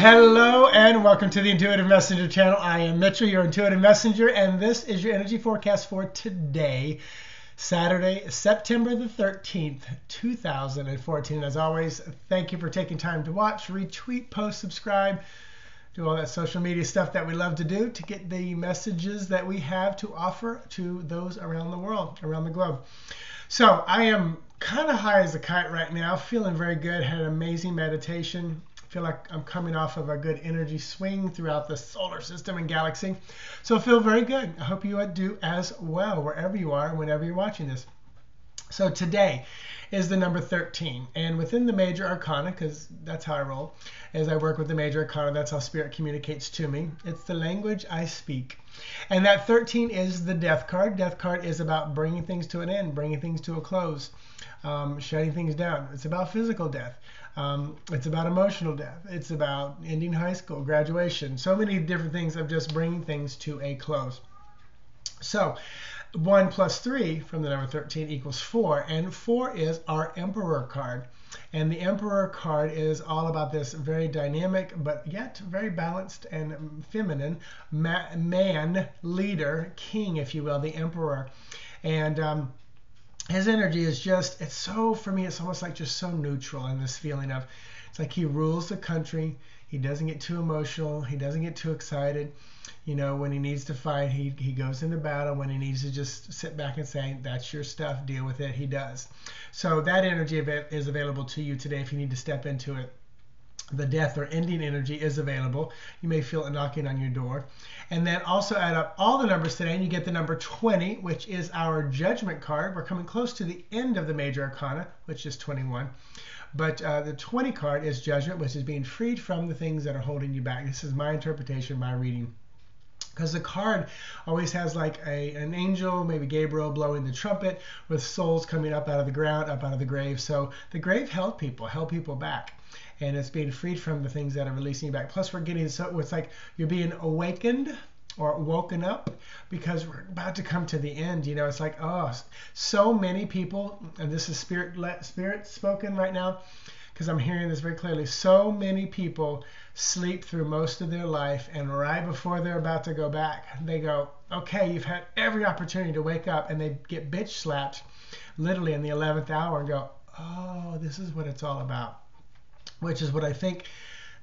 Hello and welcome to the Intuitive Messenger channel. I am Mitchell, your Intuitive Messenger, and this is your energy forecast for today, Saturday, September the 13th, 2014. As always, thank you for taking time to watch, retweet, post, subscribe, do all that social media stuff that we love to do to get the messages that we have to offer to those around the world, around the globe. So I am kind of high as a kite right now, feeling very good, had an amazing meditation. Feel like I'm coming off of a good energy swing throughout the solar system and galaxy. So I feel very good. I hope you do as well, wherever you are, whenever you're watching this. So today is the number 13. And within the major arcana, because that's how I roll, as I work with the major arcana, that's how spirit communicates to me. It's the language I speak. And that 13 is the death card. Death card is about bringing things to an end, bringing things to a close, shutting things down. It's about physical death. It's about emotional death. It's about ending high school, graduation, so many different things of just bringing things to a close. So 1 plus 3 from the number 13 equals 4, and 4 is our Emperor card. And the Emperor card is all about this very dynamic, but yet very balanced and feminine man, leader, king, if you will, the Emperor. And his energy is just, it's so, for me, it's almost like just so neutral in this feeling of, it's like he rules the country. He doesn't get too emotional. He doesn't get too excited. You know, when he needs to fight, he goes into battle. When he needs to just sit back and say, that's your stuff, deal with it, he does. So that energy is available to you today if you need to step into it. The death or ending energy is available. You may feel it knocking on your door. And then also add up all the numbers today, and you get the number 20, which is our Judgment card. We're coming close to the end of the major arcana, which is 21. But the 20 card is Judgment, which is being freed from the things that are holding you back. This is my interpretation, my reading. Because the card always has like an angel, maybe Gabriel, blowing the trumpet with souls coming up out of the ground, up out of the grave. So the grave held people back. And it's being freed from the things that are releasing you back. Plus, we're getting, so it's like you're being awakened or woken up because we're about to come to the end. You know, it's like, oh, so many people, and this is spirit spoken right now, because I'm hearing this very clearly. So many people sleep through most of their life, and right before they're about to go back, they go, okay, you've had every opportunity to wake up, and they get bitch slapped literally in the 11th hour and go, oh, this is what it's all about. Which is what I think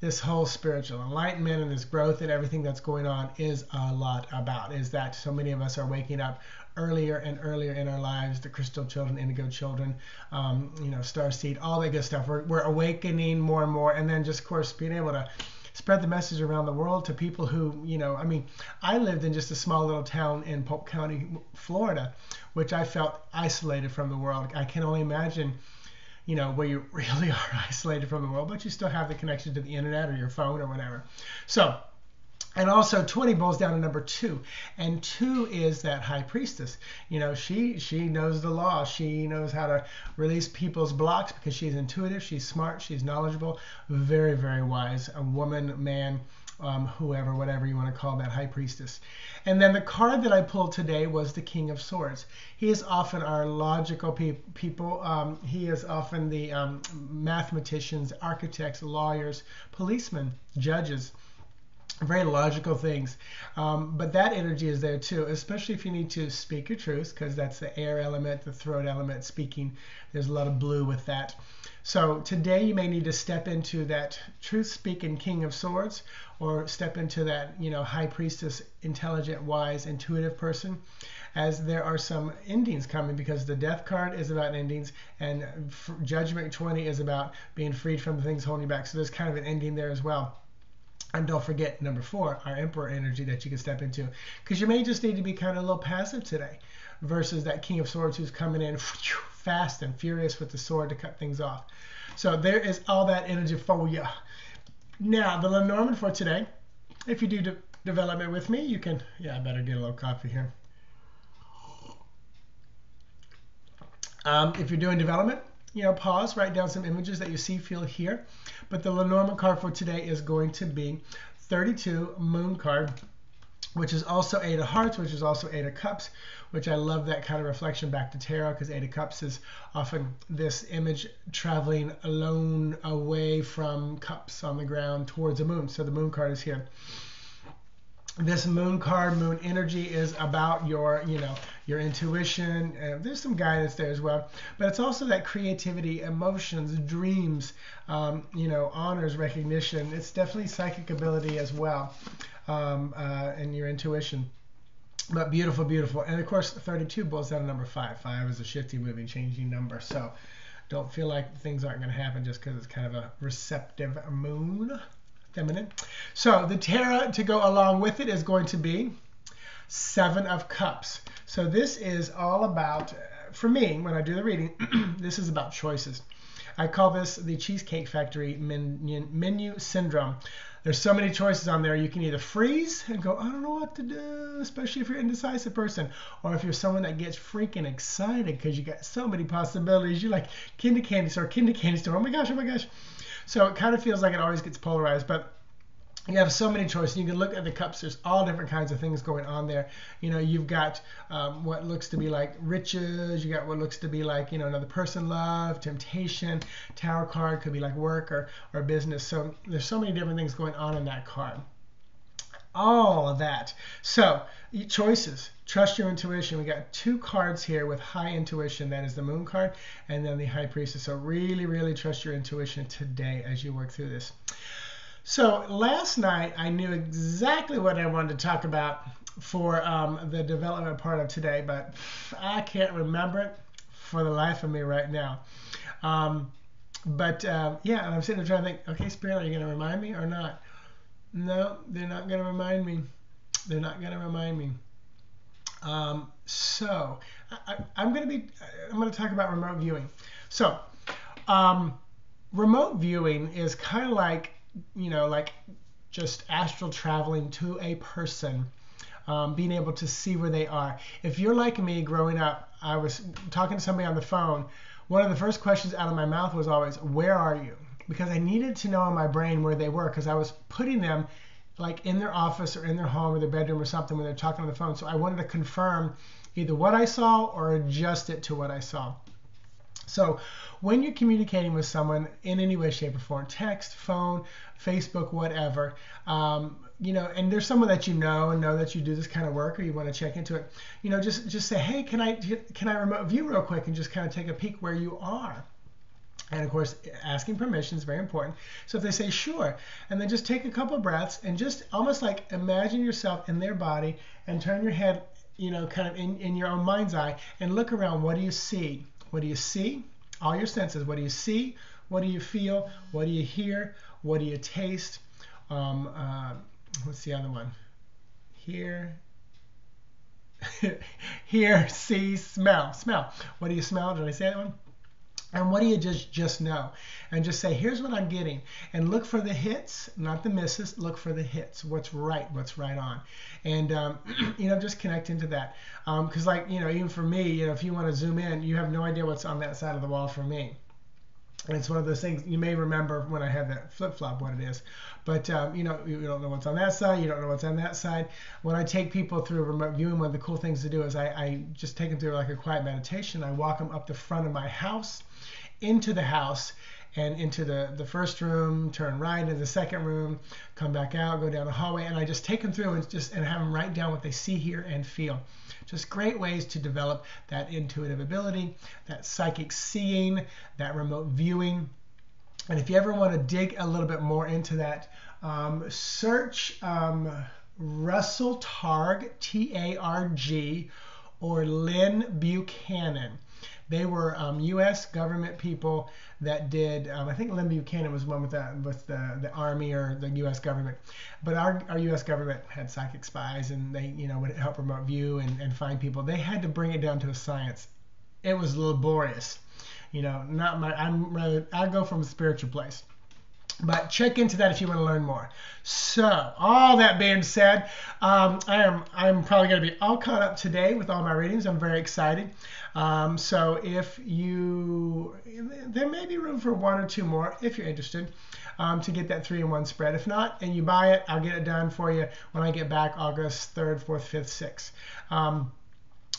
this whole spiritual enlightenment and this growth and everything that's going on is a lot about, is that so many of us are waking up earlier and earlier in our lives, the crystal children, indigo children, you know, starseed, all that good stuff. We're awakening more and more, and then just, of course, being able to spread the message around the world to people who, you know, I mean, I lived in just a small little town in Polk County, Florida, which I felt isolated from the world. I can only imagine, you know, where you really are isolated from the world, but you still have the connection to the internet or your phone or whatever. So, and also 20 boils down to number 2, and 2 is that high priestess. You know, she knows the law. She knows how to release people's blocks because she's intuitive, she's smart, she's knowledgeable, very, very wise, a woman, man, whoever, whatever you want to call that high priestess. And then the card that I pulled today was the King of Swords. He is often our logical people. He is often the mathematicians, architects, lawyers, policemen, judges. Very logical things. But that energy is there too, especially if you need to speak your truth, because that's the air element, the throat element, speaking. There's a lot of blue with that. So today you may need to step into that truth-speaking King of Swords, or step into that, you know, high priestess, intelligent, wise, intuitive person, as there are some endings coming, because the death card is about endings, and Judgment 20 is about being freed from the things holding you back. So there's kind of an ending there as well. And don't forget number 4, our Emperor energy that you can step into, because you may just need to be kind of a little passive today versus that King of Swords who's coming in fast and furious with the sword to cut things off. So there is all that energy for you. Now, the Lenormand for today, if you do development with me, you can, yeah, I better get a little coffee here. If you're doing development, you know, pause, write down some images that you see, feel, hear. But the Lenormand card for today is going to be 32 Moon card. which is also Eight of Hearts, which is also Eight of Cups, which I love that kind of reflection back to tarot, because Eight of Cups is often this image traveling alone away from cups on the ground towards the moon. So the moon card is here. This moon card, moon energy, is about your, your intuition. There's some guidance there as well, but it's also that creativity, emotions, dreams, honors, recognition. It's definitely psychic ability as well, and your intuition. But beautiful, beautiful. And of course, 32 boils down to number 5. 5 is a shifting, moving, changing number. So don't feel like things aren't going to happen just because it's kind of a receptive moon. Feminine. So the tarot to go along with it is going to be 7 of Cups. So this is all about, for me, when I do the reading, this is about choices. I call this the Cheesecake Factory menu syndrome. There's so many choices on there. You can either freeze and go, I don't know what to do, especially if you're an indecisive person, or if you're someone that gets freaking excited because you got so many possibilities. You're like, kinder candy store, oh my gosh, oh my gosh. So it kind of feels like it always gets polarized, but you have so many choices. You can look at the cups. There's all different kinds of things going on there. You've got what looks to be like riches. You got what looks to be like, another person, love, temptation. Tower card could be like work or business. So there's so many different things going on in that card. All of that. So choices. Trust your intuition. We got 2 cards here with high intuition. That is the moon card and then the high priestess. So really, really trust your intuition today as you work through this. So last night I knew exactly what I wanted to talk about for the development part of today, but I can't remember it for the life of me right now. Yeah, and I'm sitting there trying to think, okay, Spirit, are you going to remind me or not? No, they're not going to remind me. They're not going to remind me. So I'm going to talk about remote viewing. So remote viewing is kind of like, like just astral traveling to a person, being able to see where they are. If you're like me, growing up, I was talking to somebody on the phone. One of the first questions out of my mouth was always, where are you? Because I needed to know in my brain where they were, because I was putting them like in their office or in their home or their bedroom or something when they're talking on the phone. So I wanted to confirm either what I saw or adjust it to what I saw. So when you're communicating with someone in any way, shape, or form, text, phone, Facebook, whatever, and there's someone that and know that you do this kind of work or you want to check into it, just say, hey, can I remote view real quick and just kind of take a peek where you are? And of course, asking permission is very important. So if they say sure, and then just take a couple of breaths and just almost like imagine yourself in their body and turn your head, kind of in your own mind's eye and look around. What do you see? What do you see? All your senses. What do you see? What do you feel? What do you hear? What do you taste? What's the other one? Hear, hear, see, smell. Smell. What do you smell? Did I say that one? And what do you just know? And just say, here's what I'm getting. And look for the hits, not the misses. Look for the hits. What's right on. And, just connect into that. Because even for me, if you want to zoom in, you have no idea what's on that side of the wall for me. And it's one of those things, you may remember when I had that flip-flop what it is. But, you don't know what's on that side. You don't know what's on that side. When I take people through remote viewing, one of the cool things to do is I just take them through like a quiet meditation. I walk them up the front of my house, into the house, and into the first room, turn right into the second room, come back out, go down the hallway, and I just take them through and have them write down what they see, hear, and feel. Just great ways to develop that intuitive ability, that psychic seeing, that remote viewing. And if you ever want to dig a little bit more into that, search Russell Targ, T-A-R-G, or Lynn Buchanan. They were U.S. government people that did, I think Lynn Buchanan was one with the Army or the U.S. government. But our U.S. government had psychic spies, and they would help remote view and find people. They had to bring it down to a science. It was laborious. Not my, I go from a spiritual place. But check into that if you want to learn more. So, all that being said, I'm probably going to be all caught up today with all my readings. I'm very excited. So if there may be room for 1 or 2 more if you're interested. to get that 3-in-1 spread. If not, and you buy it, I'll get it done for you when I get back August 3rd, 4th, 5th, 6th.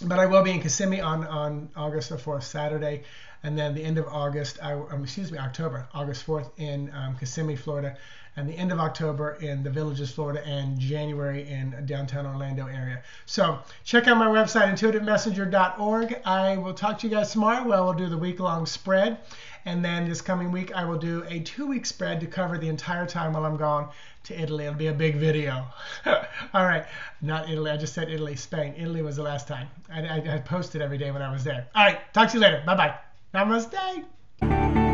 But I will be in Kissimmee on August the 4th, Saturday, and then the end of August, October, August 4th in Kissimmee, Florida, and the end of October in the Villages, Florida, and January in downtown Orlando area. So check out my website, intuitivemessenger.org. I will talk to you guys tomorrow where we'll do the week-long spread. And then this coming week, I will do a 2-week spread to cover the entire time while I'm gone to Italy. It'll be a big video. All right, not Italy. I just said Italy, Spain. Italy was the last time. I posted every day when I was there. All right, talk to you later. Bye-bye. Namaste.